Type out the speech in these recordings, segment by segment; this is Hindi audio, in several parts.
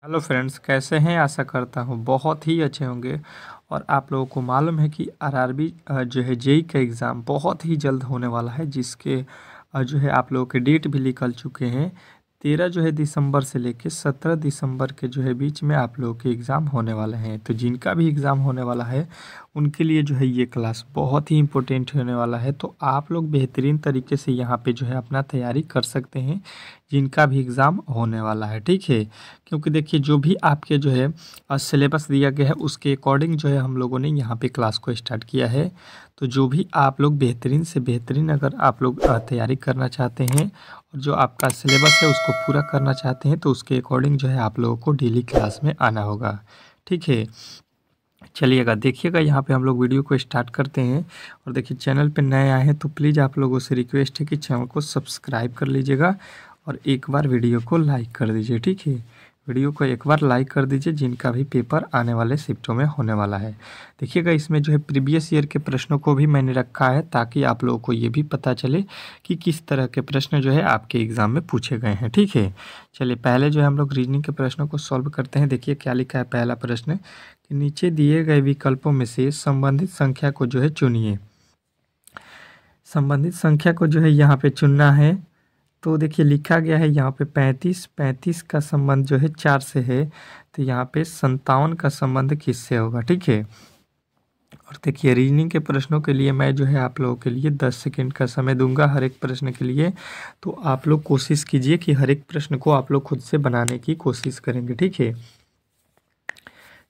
हेलो फ्रेंड्स, कैसे हैं? आशा करता हूँ बहुत ही अच्छे होंगे। और आप लोगों को मालूम है कि आरआरबी जो है जेई का एग्ज़ाम बहुत ही जल्द होने वाला है, जिसके जो है आप लोगों के डेट भी निकल चुके हैं। 13 जो है दिसंबर से लेके 17 दिसंबर के जो है बीच में आप लोगों के एग्ज़ाम होने वाले हैं। तो जिनका भी एग्ज़ाम होने वाला है उनके लिए जो है ये क्लास बहुत ही इम्पोर्टेंट होने वाला है। तो आप लोग बेहतरीन तरीके से यहाँ पे जो है अपना तैयारी कर सकते हैं, जिनका भी एग्ज़ाम होने वाला है। ठीक है, क्योंकि देखिए जो भी आपके जो है सिलेबस दिया गया है उसके अकॉर्डिंग जो है हम लोगों ने यहाँ पे क्लास को स्टार्ट किया है। तो जो भी आप लोग बेहतरीन से बेहतरीन अगर आप लोग तैयारी करना चाहते हैं और जो आपका सिलेबस है उसको पूरा करना चाहते हैं, तो उसके अकॉर्डिंग जो है आप लोगों को डेली क्लास में आना होगा। ठीक है, चलिएगा देखिएगा यहाँ पे हम लोग वीडियो को स्टार्ट करते हैं। और देखिए चैनल पे नए आए हैं तो प्लीज़ आप लोगों से रिक्वेस्ट है कि चैनल को सब्सक्राइब कर लीजिएगा और एक बार वीडियो को लाइक कर दीजिए। ठीक है, वीडियो को एक बार लाइक कर दीजिए जिनका भी पेपर आने वाले शिफ्टों में होने वाला है। देखिएगा इसमें जो है प्रीवियस ईयर के प्रश्नों को भी मैंने रखा है, ताकि आप लोगों को ये भी पता चले कि किस तरह के प्रश्न जो है आपके एग्ज़ाम में पूछे गए हैं। ठीक है, चलिए पहले जो है हम लोग रीजनिंग के प्रश्नों को सॉल्व करते हैं। देखिए क्या लिखा है पहला प्रश्न कि नीचे दिए गए विकल्पों में से संबंधित संख्या को जो है चुनिए। संबंधित संख्या को जो है यहाँ पे चुनना है। तो देखिए लिखा गया है यहाँ पे 35, 35 का संबंध जो है 4 से है, तो यहाँ पे 57 का संबंध किससे होगा। ठीक है, और देखिए रीजनिंग के प्रश्नों के लिए मैं जो है आप लोगों के लिए 10 सेकंड का समय दूंगा हर एक प्रश्न के लिए। तो आप लोग कोशिश कीजिए कि हर एक प्रश्न को आप लोग खुद से बनाने की कोशिश करेंगे। ठीक है,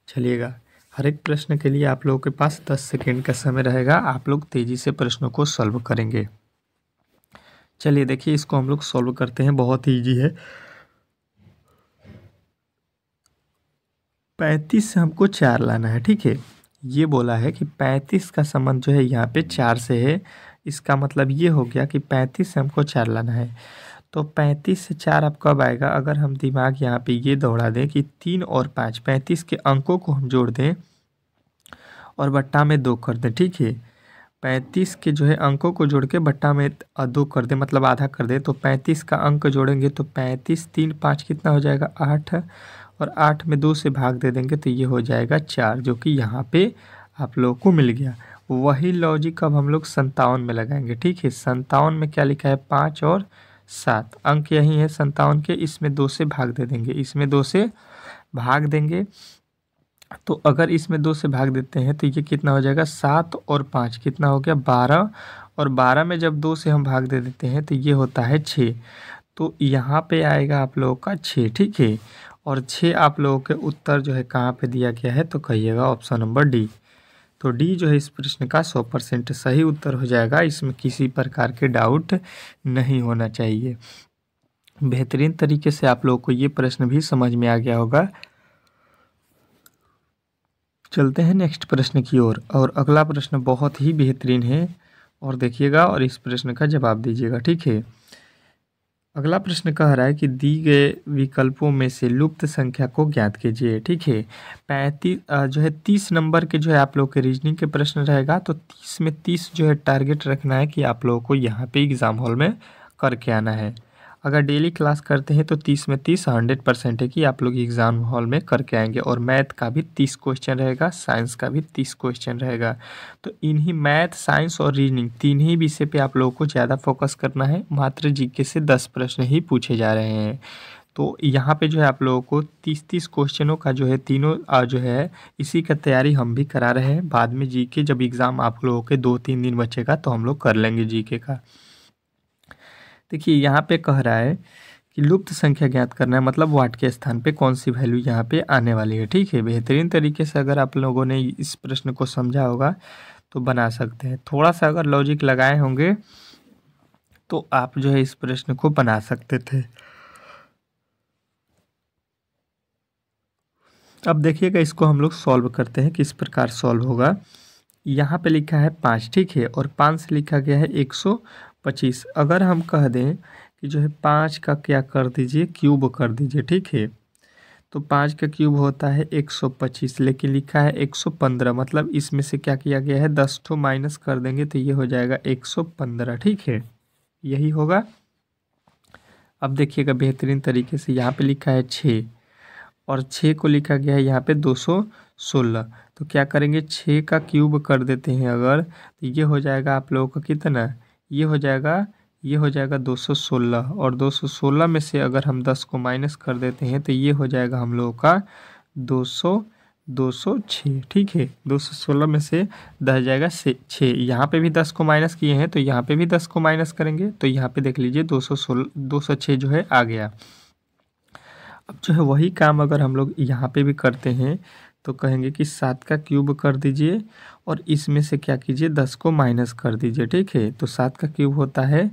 चलिएगा हर एक प्रश्न के लिए आप लोगों के पास 10 सेकंड का समय रहेगा। आप लोग तेज़ी से प्रश्नों को सॉल्व करेंगे। चलिए देखिए इसको हम लोग सॉल्व करते हैं, बहुत ही ईजी है। 35 से हमको 4 लाना है। ठीक है, ये बोला है कि 35 का संबंध जो है यहाँ पे 4 से है। इसका मतलब ये हो गया कि 35 से हमको 4 लाना है। तो 35 से 4 अब कब आएगा? अगर हम दिमाग यहाँ पे ये दौड़ा दें कि 3 और 5, 35 के अंकों को हम जोड़ दें और बट्टा में 2 कर दें। ठीक है, 35 के जो है अंकों को जोड़ के बट्टा में 2 कर दें, मतलब आधा कर दें। तो 35 का अंक जोड़ेंगे तो 35, 3, 5 कितना हो जाएगा? 8, और 8 में 2 से भाग दे देंगे तो ये हो जाएगा 4, जो कि यहाँ पे आप लोगों को मिल गया। वही लॉजिक अब हम लोग 57 में लगाएंगे। ठीक है, 57 में क्या लिखा है? 5 और 7 अंक यही है 57 के। इसमें 2 से भाग दे देंगे, इसमें 2 से भाग देंगे। तो अगर इसमें 2 से भाग देते हैं तो ये कितना हो जाएगा? 7 और 5 कितना हो गया? 12, और 12 में जब 2 से हम भाग दे देते हैं तो ये होता है 6। तो यहाँ पे आएगा आप लोगों का 6। ठीक है, और 6 आप लोगों के उत्तर जो है कहाँ पे दिया गया है? तो कहिएगा ऑप्शन नंबर डी। तो डी जो है इस प्रश्न का 100% सही उत्तर हो जाएगा। इसमें किसी प्रकार के डाउट नहीं होना चाहिए। बेहतरीन तरीके से आप लोगों को ये प्रश्न भी समझ में आ गया होगा। चलते हैं नेक्स्ट प्रश्न की ओर। और अगला प्रश्न बहुत ही बेहतरीन है, और देखिएगा और इस प्रश्न का जवाब दीजिएगा। ठीक है, अगला प्रश्न कह रहा है कि दी गए विकल्पों में से लुप्त संख्या को ज्ञात कीजिए। ठीक है, 35 जो है 30 नंबर के जो है आप लोग के रीजनिंग के प्रश्न रहेगा। तो 30 में 30 जो है टारगेट रखना है कि आप लोगों को यहाँ पे एग्ज़ाम हॉल में करके आना है। अगर डेली क्लास करते हैं तो 30 में 30 100% है कि आप लोग एग्ज़ाम हॉल में करके आएंगे। और मैथ का भी 30 क्वेश्चन रहेगा, साइंस का भी 30 क्वेश्चन रहेगा। तो इन्हीं मैथ, साइंस और रीजनिंग तीन ही विषय पे आप लोगों को ज़्यादा फोकस करना है। मात्र जीके से 10 प्रश्न ही पूछे जा रहे हैं। तो यहाँ पे जो है आप लोगों को 30-30 क्वेश्चनों का जो है तीनों जो है इसी का तैयारी हम भी करा रहे हैं। बाद में जीके जब एग्ज़ाम आप लोगों के 2-3 दिन बचेगा तो हम लोग कर लेंगे जीके का। देखिए यहाँ पे कह रहा है कि लुप्त संख्या ज्ञात करना है, मतलब वाट के स्थान पे कौन सी वैल्यू यहाँ पे आने वाली है। ठीक है, बेहतरीन तरीके से अगर आप लोगों ने इस प्रश्न को समझा होगा तो बना सकते हैं। थोड़ा सा अगर लॉजिक लगाए होंगे तो आप जो है इस प्रश्न को बना सकते थे। अब देखिएगा इसको हम लोग सॉल्व करते हैं, किस प्रकार सॉल्व होगा। यहाँ पे लिखा है 5। ठीक है, और 5 से लिखा गया है 125। अगर हम कह दें कि जो है 5 का क्या कर दीजिए? क्यूब कर दीजिए। ठीक है, तो 5 का क्यूब होता है 125, लेकिन लिखा है 115, मतलब इसमें से क्या किया गया है? 10 ठो माइनस कर देंगे तो ये हो जाएगा 115। ठीक है, यही होगा। अब देखिएगा बेहतरीन तरीके से यहाँ पे लिखा है 6, और 6 को लिखा गया है यहाँ पे 216। तो क्या करेंगे, 6 का क्यूब कर देते हैं अगर, तो ये हो जाएगा आप लोगों का कितना, ये हो जाएगा 216। और 216 में से अगर हम 10 को माइनस कर देते हैं तो ये हो जाएगा हम लोगों का 206। ठीक है, 216 में से 10 जाएगा 6। यहाँ पे भी 10 को माइनस किए हैं तो यहाँ पे भी 10 को माइनस करेंगे, तो यहाँ पे देख लीजिए 206 जो है आ गया। अब जो है वही काम अगर हम लोग यहाँ पे भी करते हैं तो कहेंगे कि 7 का क्यूब कर दीजिए और इसमें से क्या कीजिए, 10 को माइनस कर दीजिए। ठीक है, तो 7 का क्यूब होता है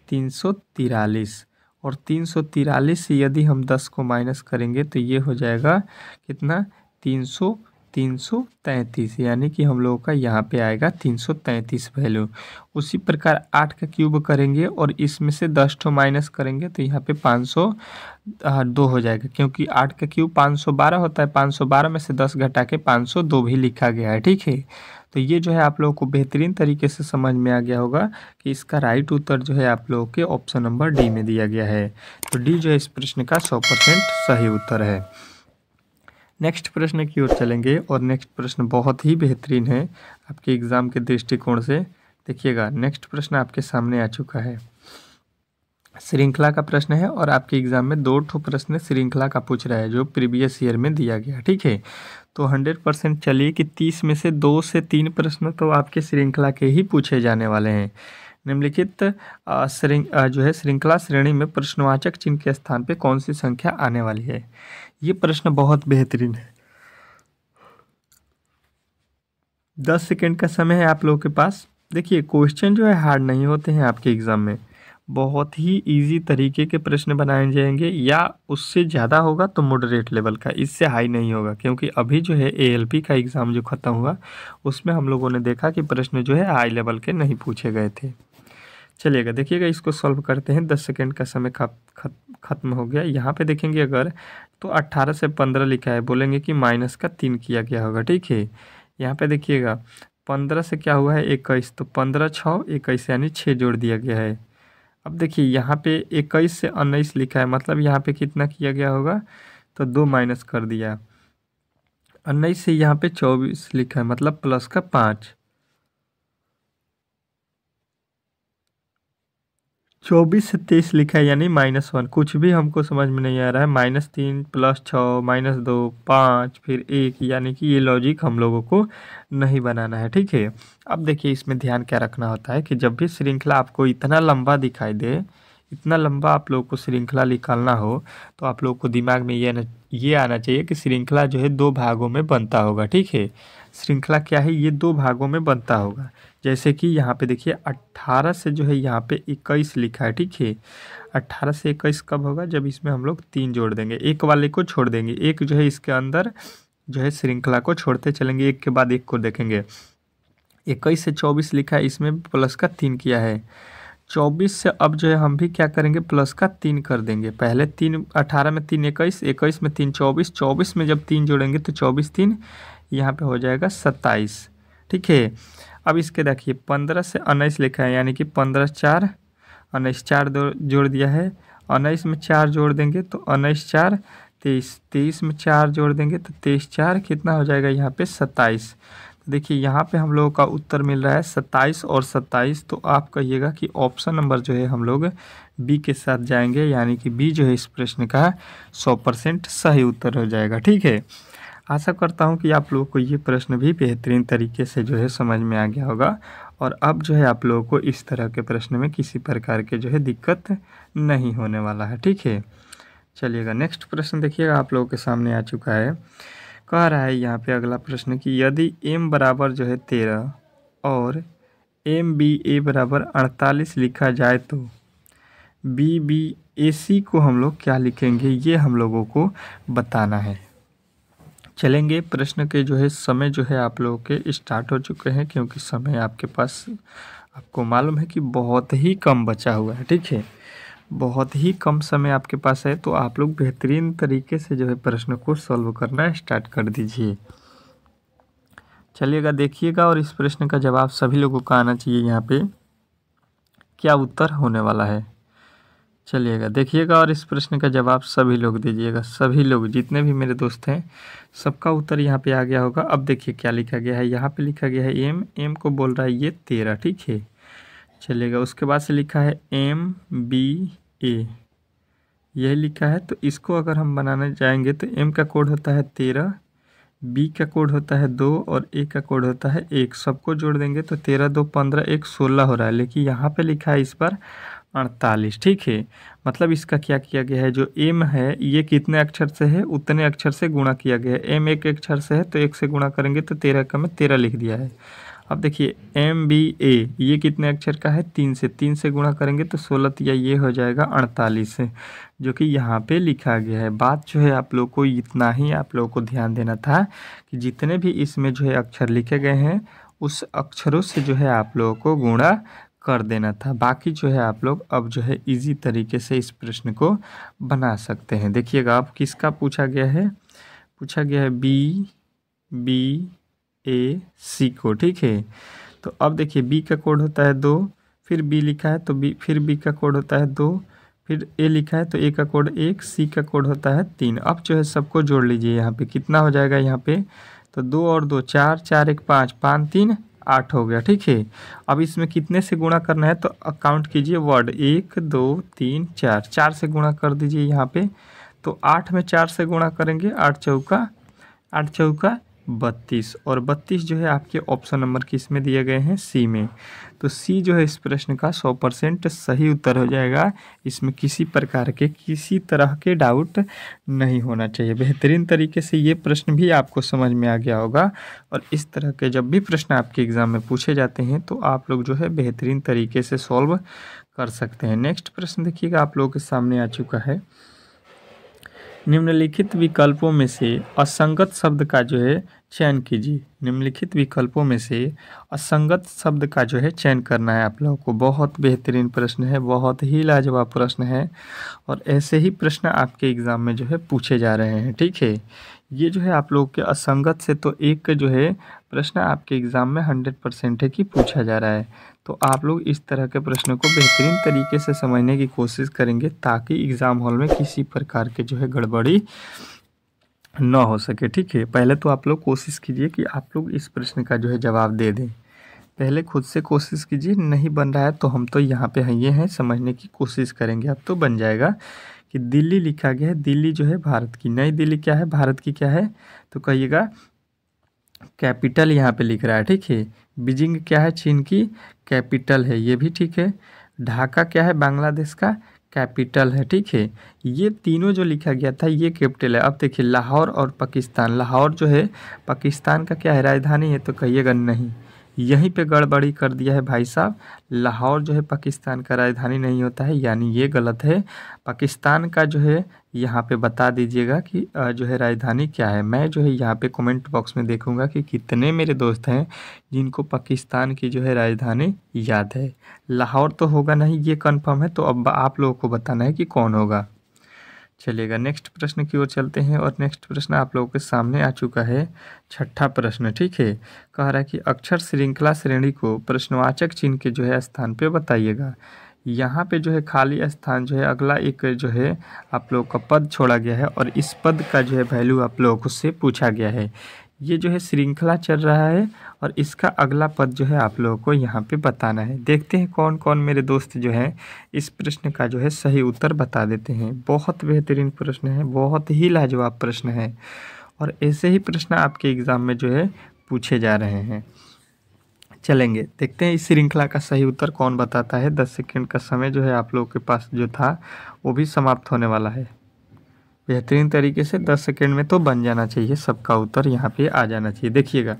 343, और 343 से यदि हम 10 को माइनस करेंगे तो ये हो जाएगा कितना, 333, यानी कि हम लोगों का यहाँ पे आएगा 333 वैल्यू। उसी प्रकार 8 का क्यूब करेंगे और इसमें से 10 तो माइनस करेंगे तो यहाँ पे 502 हो जाएगा, क्योंकि 8 का क्यूब 512 होता है। 512 में से 10 घटा के 502 भी लिखा गया है। ठीक है, तो ये जो है आप लोगों को बेहतरीन तरीके से समझ में आ गया होगा कि इसका राइट उत्तर जो है आप लोगों के ऑप्शन नंबर डी में दिया गया है। तो डी जो है इस प्रश्न का 100% सही उत्तर है। नेक्स्ट प्रश्न की ओर चलेंगे और नेक्स्ट प्रश्न बहुत ही बेहतरीन है आपके एग्ज़ाम के दृष्टिकोण से। देखिएगा, नेक्स्ट प्रश्न आपके सामने आ चुका है, श्रृंखला का प्रश्न है और आपके एग्ज़ाम में 2 प्रश्न श्रृंखला का पूछ रहा है जो प्रीवियस ईयर में दिया गया। ठीक है, तो 100% चलिए कि 30 में से 2 से 3 प्रश्न तो आपके श्रृंखला के ही पूछे जाने वाले हैं। निम्नलिखित जो है श्रृंखला श्रेणी में प्रश्नवाचक चिन्ह के स्थान पे कौन सी संख्या आने वाली है। ये प्रश्न बहुत बेहतरीन है। 10 सेकेंड का समय है आप लोगों के पास। देखिए, क्वेश्चन जो है हार्ड नहीं होते हैं आपके एग्ज़ाम में, बहुत ही इजी तरीके के प्रश्न बनाए जाएंगे, या उससे ज़्यादा होगा तो मॉडरेट लेवल का, इससे हाई नहीं होगा। क्योंकि अभी जो है ALP का एग्ज़ाम जो ख़त्म हुआ उसमें हम लोगों ने देखा कि प्रश्न जो है हाई लेवल के नहीं पूछे गए थे। चलिएगा, देखिएगा इसको सॉल्व करते हैं। 10 सेकेंड का समय ख़त्म हो गया। यहाँ पे देखेंगे अगर तो 18 से 15 लिखा है, बोलेंगे कि माइनस का 3 किया गया होगा। ठीक है, यहाँ पे देखिएगा 15 से क्या हुआ है 21, तो 15 6 21 यानी 6 जोड़ दिया गया है। अब देखिए यहाँ पे 21 से 19 लिखा है, मतलब यहाँ पे कितना किया गया होगा, तो 2 माइनस कर दिया। 19 से यहाँ पे 24 लिखा है, मतलब प्लस का 5। 24 से 23 लिखा है यानी -1। कुछ भी हमको समझ में नहीं आ रहा है। -3 + 6 -2 5 फिर 1, यानी कि ये लॉजिक हम लोगों को नहीं बनाना है। ठीक है, अब देखिए इसमें ध्यान क्या रखना होता है कि जब भी श्रृंखला आपको इतना लंबा दिखाई दे, इतना लंबा आप लोगों को श्रृंखला निकालना हो, तो आप लोगों को दिमाग में ये आना चाहिए कि श्रृंखला जो है 2 भागों में बनता होगा। ठीक है, श्रृंखला क्या है, ये 2 भागों में बनता होगा। जैसे कि यहाँ पे देखिए 18 से जो है यहाँ पे 21 लिखा है। ठीक है, 18 से 21 कब होगा, जब इसमें हम लोग 3 जोड़ देंगे, एक वाले को छोड़ देंगे, एक जो है इसके अंदर जो है श्रृंखला को छोड़ते चलेंगे, एक के बाद एक को देखेंगे। 21 से 24 लिखा है, इसमें प्लस का 3 किया है। 24 से अब जो है हम भी क्या करेंगे, प्लस का 3 कर देंगे। पहले 3, 18 में 3 21, 21 में 3 24, 24 में जब 3 जोड़ेंगे तो 24 3 यहाँ पे हो जाएगा 27। ठीक है, अब इसके देखिए 15 से 19 लिखा है, यानी कि 15 4 19 4 जोड़ दिया है। 19 में 4 जोड़ देंगे तो 19 4 23, 23 में 4 जोड़ देंगे तो 23 4 कितना हो जाएगा यहाँ पे 27। तो देखिए यहाँ पे हम लोगों का उत्तर मिल रहा है 27 और 27। तो आप कहिएगा कि ऑप्शन नंबर जो है हम लोग बी के साथ जाएंगे, यानी कि बी जो है इस प्रश्न का 100% सही उत्तर हो जाएगा। ठीक है, आशा करता हूँ कि आप लोगों को ये प्रश्न भी बेहतरीन तरीके से जो है समझ में आ गया होगा, और अब जो है आप लोगों को इस तरह के प्रश्न में किसी प्रकार के जो है दिक्कत नहीं होने वाला है। ठीक है, चलिएगा नेक्स्ट प्रश्न देखिएगा आप लोगों के सामने आ चुका है। कह रहा है यहाँ पे अगला प्रश्न कि यदि m बराबर जो है 13 और MBA बराबर 48 लिखा जाए तो BBAC को हम लोग क्या लिखेंगे, ये हम लोगों को बताना है। चलेंगे, प्रश्न के जो है समय जो है आप लोगों के स्टार्ट हो चुके हैं, क्योंकि समय आपके पास आपको मालूम है कि बहुत ही कम बचा हुआ है। ठीक है, बहुत ही कम समय आपके पास है, तो आप लोग बेहतरीन तरीके से जो है प्रश्न को सॉल्व करना स्टार्ट कर दीजिए। चलिएगा, देखिएगा, और इस प्रश्न का जवाब सभी लोगों का आना चाहिए। यहाँ पे क्या उत्तर होने वाला है, चलिएगा देखिएगा और इस प्रश्न का जवाब सभी लोग दीजिएगा, सभी लोग जितने भी मेरे दोस्त हैं सबका उत्तर यहाँ पे आ गया होगा। अब देखिए क्या लिखा गया है, यहाँ पे लिखा गया है एम, एम को बोल रहा है ये 13, ठीक है। चलिएगा उसके बाद से लिखा है MBA, यही लिखा है। तो इसको अगर हम बनाने जाएंगे तो M का कोड होता है 13, B का कोड होता है 2 और A का कोड होता है 1। सबको जोड़ देंगे तो 13 2 15 1 16 हो रहा है, लेकिन यहाँ पे लिखा है इस पर 48, ठीक है। मतलब इसका क्या किया गया है, जो M है ये कितने अक्षर से है उतने अक्षर से गुणा किया गया है। M एक अक्षर से है तो 1 से गुणा करेंगे तो 13 का मैं 13 लिख दिया है। अब देखिए MBA ये कितने अक्षर का है, 3 से, 3 से गुणा करेंगे तो 16 या ये हो जाएगा 48 से, जो कि यहाँ पे लिखा गया है। बात जो है आप लोग को इतना ही आप लोगों को ध्यान देना था कि जितने भी इसमें जो है अक्षर लिखे गए हैं उस अक्षरों से जो है आप लोगों को गुणा कर देना था। बाकी जो है आप लोग अब जो है इजी तरीके से इस प्रश्न को बना सकते हैं। देखिएगा अब किसका पूछा गया है, पूछा गया है BBAC को, ठीक है। तो अब देखिए B का कोड होता है 2, फिर B लिखा है तो B, फिर B का कोड होता है 2, फिर A लिखा है तो A का कोड 1, C का कोड होता है 3। अब जो है सबको जोड़ लीजिए, यहाँ पे कितना हो जाएगा, यहाँ पे तो 2 और 2 4, 4 1 5, 5 3 8 हो गया, ठीक है। अब इसमें कितने से गुणा करना है तो काउंट कीजिए वर्ड, 1 2 3 4, 4 से गुणा कर दीजिए यहाँ पे। तो 8 में 4 से गुणा करेंगे, 8 चौका 32, और 32 जो है आपके ऑप्शन नंबर किस में दिए गए हैं, सी में। तो सी जो है इस प्रश्न का 100% सही उत्तर हो जाएगा। इसमें किसी प्रकार के किसी तरह के डाउट नहीं होना चाहिए। बेहतरीन तरीके से ये प्रश्न भी आपको समझ में आ गया होगा, और इस तरह के जब भी प्रश्न आपके एग्ज़ाम में पूछे जाते हैं तो आप लोग जो है बेहतरीन तरीके से सॉल्व कर सकते हैं। नेक्स्ट प्रश्न देखिएगा आप लोगों के सामने आ चुका है। निम्नलिखित विकल्पों में से असंगत शब्द का जो है चयन कीजिए। निम्नलिखित विकल्पों में से असंगत शब्द का जो है चयन करना है आप लोगों को। बहुत बेहतरीन प्रश्न है, बहुत ही लाजवाब प्रश्न है, और ऐसे ही प्रश्न आपके एग्ज़ाम में जो है पूछे जा रहे हैं, ठीक है। ये जो है आप लोगों के असंगत से तो एक जो है प्रश्न आपके एग्ज़ाम में 100% है कि पूछा जा रहा है। तो आप लोग इस तरह के प्रश्नों को बेहतरीन तरीके से समझने की कोशिश करेंगे ताकि एग्ज़ाम हॉल में किसी प्रकार के जो है गड़बड़ी न हो सके, ठीक है। पहले तो आप लोग कोशिश कीजिए कि आप लोग इस प्रश्न का जो है जवाब दे दें। पहले खुद से कोशिश कीजिए, नहीं बन रहा है तो हम तो यहाँ पे हैं, ये हैं, समझने की कोशिश करेंगे, अब तो बन जाएगा। कि दिल्ली लिखा गया है, दिल्ली जो है भारत की, नई दिल्ली क्या है, भारत की क्या है, तो कहिएगा कैपिटल यहाँ पे लिख रहा है, ठीक है। बीजिंग क्या है, चीन की कैपिटल है, ये भी ठीक है। ढाका क्या है, बांग्लादेश का कैपिटल है, ठीक है। ये तीनों जो लिखा गया था ये कैपिटल है। अब देखिए लाहौर और पाकिस्तान, लाहौर जो है पाकिस्तान का क्या है, राजधानी है, तो कहिएगा नहीं, यहीं पे गड़बड़ी कर दिया है भाई साहब। लाहौर जो है पाकिस्तान का राजधानी नहीं होता है, यानी ये गलत है। पाकिस्तान का जो है यहाँ पे बता दीजिएगा कि जो है राजधानी क्या है। मैं जो है यहाँ पे कमेंट बॉक्स में देखूंगा कि कितने मेरे दोस्त हैं जिनको पाकिस्तान की जो है राजधानी याद है। लाहौर तो होगा नहीं, ये कन्फर्म है। तो अब आप लोगों को बताना है कि कौन होगा। चलिएगा नेक्स्ट प्रश्न की ओर चलते हैं, और नेक्स्ट प्रश्न आप लोगों के सामने आ चुका है, छठा प्रश्न, ठीक है। कह रहा है कि अक्षर श्रृंखला श्रेणी को प्रश्नवाचक चिन्ह के जो है स्थान पे बताइएगा। यहाँ पे जो है खाली स्थान जो है अगला एक जो है आप लोगों का पद छोड़ा गया है, और इस पद का जो है वैल्यू आप लोगों से पूछा गया है। ये जो है श्रृंखला चल रहा है, और इसका अगला पद जो है आप लोगों को यहाँ पे बताना है। देखते हैं कौन कौन मेरे दोस्त जो हैं इस प्रश्न का जो है सही उत्तर बता देते हैं। बहुत बेहतरीन प्रश्न है, बहुत ही लाजवाब प्रश्न है, और ऐसे ही प्रश्न आपके एग्ज़ाम में जो है पूछे जा रहे हैं। चलेंगे देखते हैं इस श्रृंखला का सही उत्तर कौन बताता है। 10 सेकंड का समय जो है आप लोगों के पास जो था वो भी समाप्त होने वाला है। बेहतरीन तरीके से 10 सेकंड में तो बन जाना चाहिए, सबका उत्तर यहाँ पे आ जाना चाहिए। देखिएगा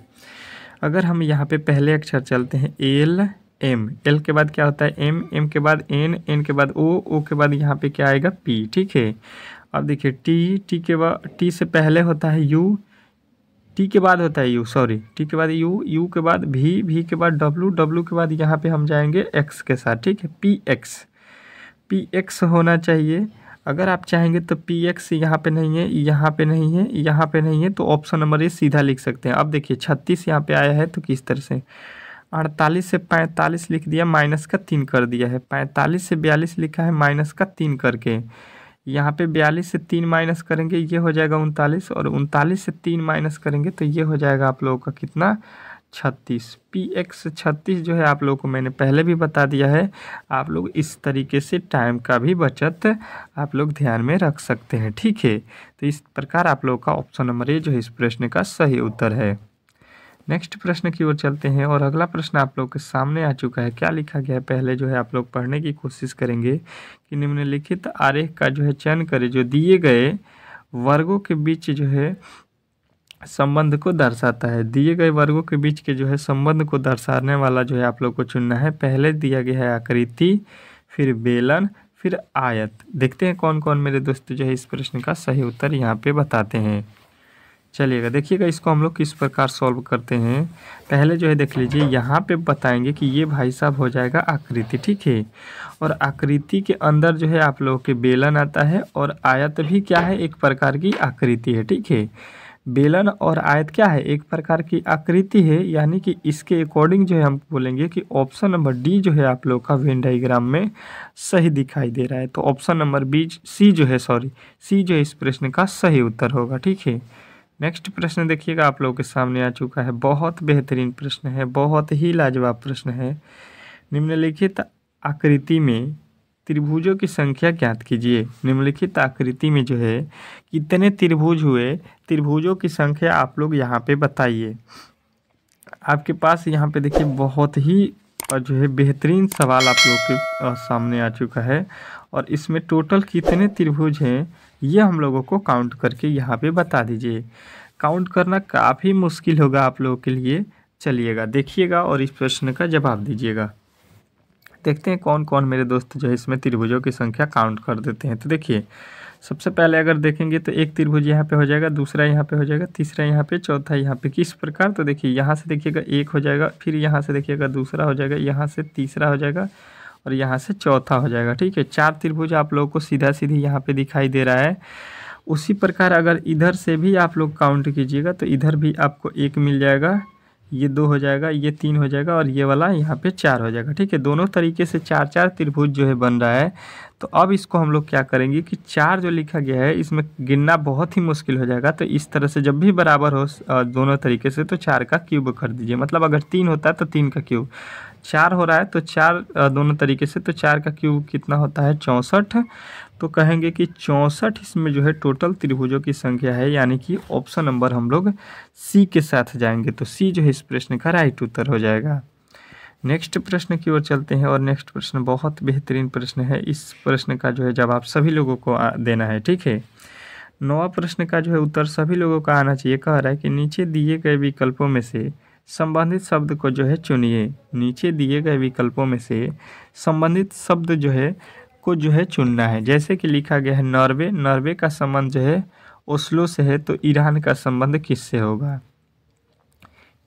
अगर हम यहाँ पे पहले अक्षर चलते हैं एल एम, एल के बाद क्या होता है एम, एम के बाद एन, एन के बाद ओ, ओ के बाद यहाँ पे क्या आएगा पी, ठीक है। अब देखिए टी, टी के बाद, टी से पहले होता है यू, टी के बाद होता है यू, सॉरी टी के बाद यू, यू के बाद भी, भी के बाद डब्लू, डब्लू के बाद यहाँ पे हम जाएंगे एक्स के साथ, ठीक है। पी एक्स, पी एक्स होना चाहिए। अगर आप चाहेंगे तो पी एक्स यहाँ पे नहीं है, यहाँ पे नहीं है, यहाँ पे नहीं है, तो ऑप्शन नंबर ए सीधा लिख सकते हैं। अब देखिए 36 यहाँ पे आया है तो किस तरह से, 48 से 45 लिख दिया, माइनस का 3 कर दिया है। 45 से 42 लिखा है, माइनस का 3 करके। यहाँ पे 42 से 3 माइनस करेंगे, ये हो जाएगा 39, और 39 से 3 माइनस करेंगे तो ये हो जाएगा आप लोगों का कितना, 36। PX 36 जो है आप लोगों को मैंने पहले भी बता दिया है। आप लोग इस तरीके से टाइम का भी बचत आप लोग ध्यान में रख सकते हैं, ठीक है। तो इस प्रकार आप लोगों का ऑप्शन नंबर ए जो है इस प्रश्न का सही उत्तर है। नेक्स्ट प्रश्न की ओर चलते हैं, और अगला प्रश्न आप लोग के सामने आ चुका है। क्या लिखा गया है पहले जो है आप लोग पढ़ने की कोशिश करेंगे कि निम्नलिखित आरेख का जो है चयन करें जो दिए गए वर्गों के बीच जो है संबंध को दर्शाता है। दिए गए वर्गों के बीच के जो है संबंध को दर्शाने वाला जो है आप लोग को चुनना है। पहले दिया गया है आकृति, फिर बेलन, फिर आयत। देखते हैं कौन कौन मेरे दोस्त जो है इस प्रश्न का सही उत्तर यहाँ पे बताते हैं। चलिएगा देखिएगा इसको हम लोग किस प्रकार सॉल्व करते हैं। पहले जो है देख लीजिए, यहाँ पे बताएंगे कि ये भाई साहब हो जाएगा आकृति, ठीक है। और आकृति के अंदर जो है आप लोगों के बेलन आता है, और आयत भी क्या है, एक प्रकार की आकृति है, ठीक है। बेलन और आयत क्या है, एक प्रकार की आकृति है, यानी कि इसके अकॉर्डिंग जो है हम बोलेंगे कि ऑप्शन नंबर डी जो है आप लोग का वेन डायग्राम में सही दिखाई दे रहा है। तो ऑप्शन नंबर सी जो है इस प्रश्न का सही उत्तर होगा, ठीक है। नेक्स्ट प्रश्न देखिएगा आप लोगों के सामने आ चुका है। बहुत बेहतरीन प्रश्न है, बहुत ही लाजवाब प्रश्न है। निम्नलिखित आकृति में त्रिभुजों की संख्या ज्ञात कीजिए। निम्नलिखित आकृति में जो है कितने त्रिभुज हुए, त्रिभुजों की संख्या आप लोग यहाँ पे बताइए। आपके पास यहाँ पे देखिए बहुत ही जो है बेहतरीन सवाल आप लोग के सामने आ चुका है, और इसमें टोटल कितने त्रिभुज हैं ये हम लोगों को काउंट करके यहाँ पे बता दीजिए। काउंट करना काफ़ी मुश्किल होगा आप लोगों के लिए। चलिएगा देखिएगा और इस प्रश्न का जवाब दीजिएगा। देखते हैं कौन कौन मेरे दोस्त जो है इसमें त्रिभुजों की संख्या काउंट कर देते हैं। तो देखिए सबसे पहले अगर देखेंगे तो एक त्रिभुज यहाँ पे हो जाएगा, दूसरा यहाँ पे हो जाएगा, तीसरा यहाँ पे, चौथा यहाँ पे। किस प्रकार, तो देखिए यहाँ से देखिएगा एक हो जाएगा, फिर यहाँ से देखिएगा दूसरा हो जाएगा, यहाँ से तीसरा हो जाएगा, और यहाँ से चौथा हो जाएगा, ठीक है। 4 त्रिभुज आप लोगों को सीधा सीधी यहाँ पे दिखाई दे रहा है। उसी प्रकार अगर इधर से भी आप लोग काउंट कीजिएगा तो इधर भी आपको 1 मिल जाएगा, ये 2 हो जाएगा, ये 3 हो जाएगा, और ये वाला यहाँ पे 4 हो जाएगा, ठीक है। दोनों तरीके से 4 त्रिभुज जो है बन रहा है। तो अब इसको हम लोग क्या करेंगे कि 4 जो लिखा गया है इसमें गिनना बहुत ही मुश्किल हो जाएगा। तो इस तरह से जब भी बराबर हो दोनों तरीके से तो 4 का क्यूब कर दीजिए। मतलब अगर 3 होता है तो 3 का क्यूब, 4 हो रहा है तो 4 दोनों तरीके से, तो 4 का क्यूब कितना होता है, 64। तो कहेंगे कि 64 इसमें जो है टोटल त्रिभुजों की संख्या है, यानी कि ऑप्शन नंबर हम लोग सी के साथ जाएंगे। तो सी जो है इस प्रश्न का राइट उत्तर हो जाएगा। नेक्स्ट प्रश्न की ओर चलते हैं, और नेक्स्ट प्रश्न बहुत बेहतरीन प्रश्न है। इस प्रश्न का जो है जवाब सभी लोगों को देना है, ठीक है। 9वां प्रश्न का जो है उत्तर सभी लोगों का आना चाहिए। कह रहा है कि नीचे दिए गए विकल्पों में से संबंधित शब्द को जो है चुनिए। नीचे दिए गए विकल्पों में से संबंधित शब्द जो है को जो है चुनना है। जैसे कि लिखा गया है नॉर्वे, नॉर्वे का संबंध जो है ओस्लो से है, तो ईरान का संबंध किससे होगा।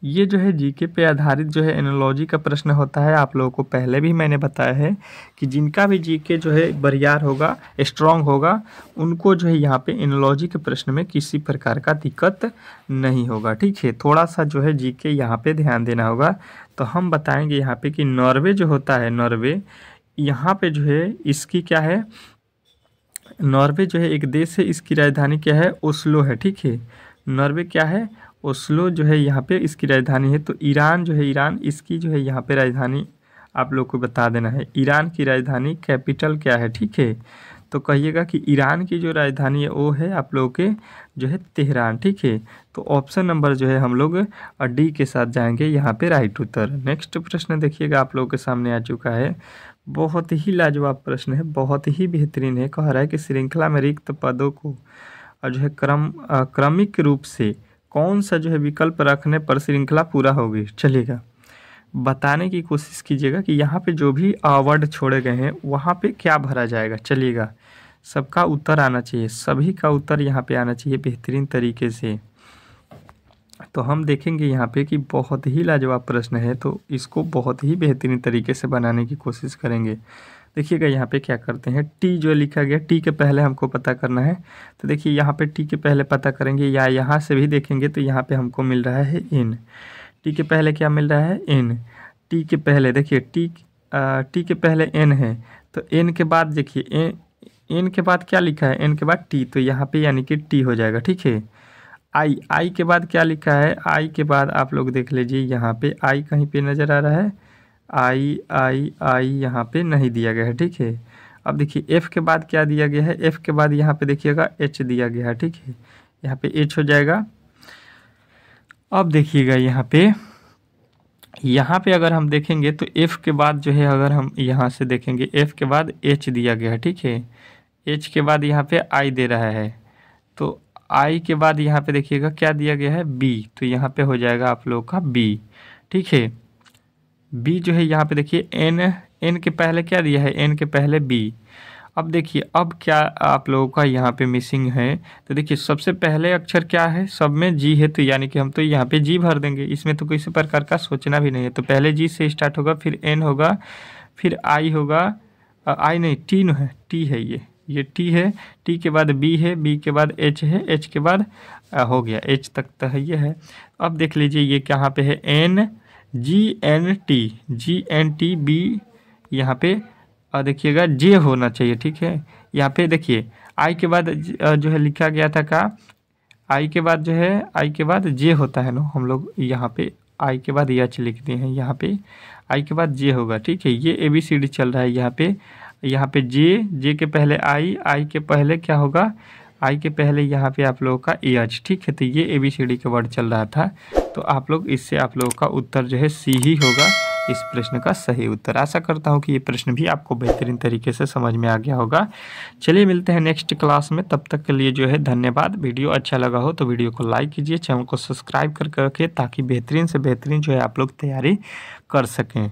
ये जो है जीके पे आधारित जो है एनालॉजी का प्रश्न होता है। आप लोगों को पहले भी मैंने बताया है कि जिनका भी जीके जो है बरियार होगा, स्ट्रॉन्ग होगा, उनको जो है यहाँ पे एनालॉजी के प्रश्न में किसी प्रकार का दिक्कत नहीं होगा, ठीक है। थोड़ा सा जो है जीके यहाँ पे ध्यान देना होगा। तो हम बताएंगे यहाँ पे कि नॉर्वे जो होता है, नॉर्वे यहाँ पे जो है इसकी क्या है, नॉर्वे जो है एक देश है, इसकी राजधानी क्या है, ओस्लो है, ठीक है। नॉर्वे क्या है, ओस्लो जो है यहाँ पे इसकी राजधानी है। तो ईरान जो है, ईरान इसकी जो है यहाँ पे राजधानी आप लोग को बता देना है। ईरान की राजधानी कैपिटल क्या है, ठीक है। तो कहिएगा कि ईरान की जो राजधानी है वो है आप लोगों के जो है तेहरान, ठीक है। तो ऑप्शन नंबर जो है हम लोग डी के साथ जाएंगे यहाँ पे राइट उत्तर। नेक्स्ट प्रश्न देखिएगा आप लोगों के सामने आ चुका है। बहुत ही लाजवाब प्रश्न है, बहुत ही बेहतरीन है। कह रहा है कि श्रृंखला में रिक्त पदों को जो है क्रमिक रूप से कौन सा जो है विकल्प रखने पर श्रृंखला पूरा होगी। चलिएगा बताने की कोशिश कीजिएगा कि यहाँ पे जो भी वर्ड छोड़े गए हैं वहाँ पे क्या भरा जाएगा। चलिएगा सबका उत्तर आना चाहिए, सभी का उत्तर यहाँ पे आना चाहिए बेहतरीन तरीके से। तो हम देखेंगे यहाँ पे कि बहुत ही लाजवाब प्रश्न है, तो इसको बहुत ही बेहतरीन तरीके से बनाने की कोशिश करेंगे। देखिएगा यहाँ पे क्या करते हैं, टी जो लिखा गया, टी के पहले हमको पता करना है। तो देखिए यहाँ पे टी के पहले पता करेंगे, या यहाँ से भी देखेंगे तो यहाँ पे हमको मिल रहा है इन। टी के पहले क्या मिल रहा है, इन। टी के पहले देखिए टी के पहले एन है, तो एन के बाद देखिए एन के बाद क्या लिखा है, एन के बाद टी, तो यहाँ पे यानी कि टी हो जाएगा। ठीक है, आई के बाद क्या लिखा है, आई के बाद आप लोग देख लीजिए यहाँ पे आई कहीं पे नज़र आ रहा है, आई यहाँ पे नहीं दिया गया है। ठीक है, अब देखिए एफ़ के बाद क्या दिया गया है, एफ़ के बाद यहाँ पे देखिएगा एच दिया गया है। ठीक है, यहाँ पे एच हो जाएगा। अब देखिएगा यहाँ पे अगर हम देखेंगे तो एफ़ के बाद जो है, अगर हम यहाँ से देखेंगे एफ़ के बाद एच दिया गया है। ठीक है, एच के बाद यहाँ पे आई दे रहा है, तो आई के बाद यहाँ पे देखिएगा क्या दिया गया है, बी, तो यहाँ पे हो जाएगा आप लोग का बी। ठीक है, बी जो है यहाँ पे देखिए एन के पहले क्या दिया है, एन के पहले बी। अब देखिए अब क्या आप लोगों का यहाँ पे मिसिंग है, तो देखिए सबसे पहले अक्षर क्या है, सब में जी है, तो यानी कि हम तो यहाँ पे जी भर देंगे, इसमें तो किसी प्रकार का सोचना भी नहीं है। तो पहले जी से स्टार्ट होगा, फिर एन होगा, फिर आई होगा, आई नहीं टी है, टी है, ये टी है, टी के बाद बी है, बी के बाद एच है, एच के बाद हो गया, एच तक तो है ये है। अब देख लीजिए ये कहाँ पे है, N G N T B, यहाँ पे और देखिएगा जे होना चाहिए। ठीक है, यहाँ पे देखिए आई के बाद जो है लिखा गया था का, आई के बाद जो है, आई के बाद जे होता है ना, हम लोग यहाँ पे आई के बाद एच लिख दिए हैं, यहाँ पे आई के बाद जे होगा। ठीक है, ये ABCD चल रहा है यहाँ पे जे के पहले आई के पहले क्या होगा, आई के पहले यहाँ पे आप लोगों का एच। ठीक है, तो ये ABCD के वर्ड चल रहा था, तो आप लोग इससे आप लोगों का उत्तर जो है सी ही होगा इस प्रश्न का सही उत्तर। आशा करता हूँ कि ये प्रश्न भी आपको बेहतरीन तरीके से समझ में आ गया होगा। चलिए मिलते हैं नेक्स्ट क्लास में, तब तक के लिए जो है धन्यवाद। वीडियो अच्छा लगा हो तो वीडियो को लाइक कीजिए, चैनल को सब्सक्राइब करके रखिए, ताकि बेहतरीन से बेहतरीन जो है आप लोग तैयारी कर सकें।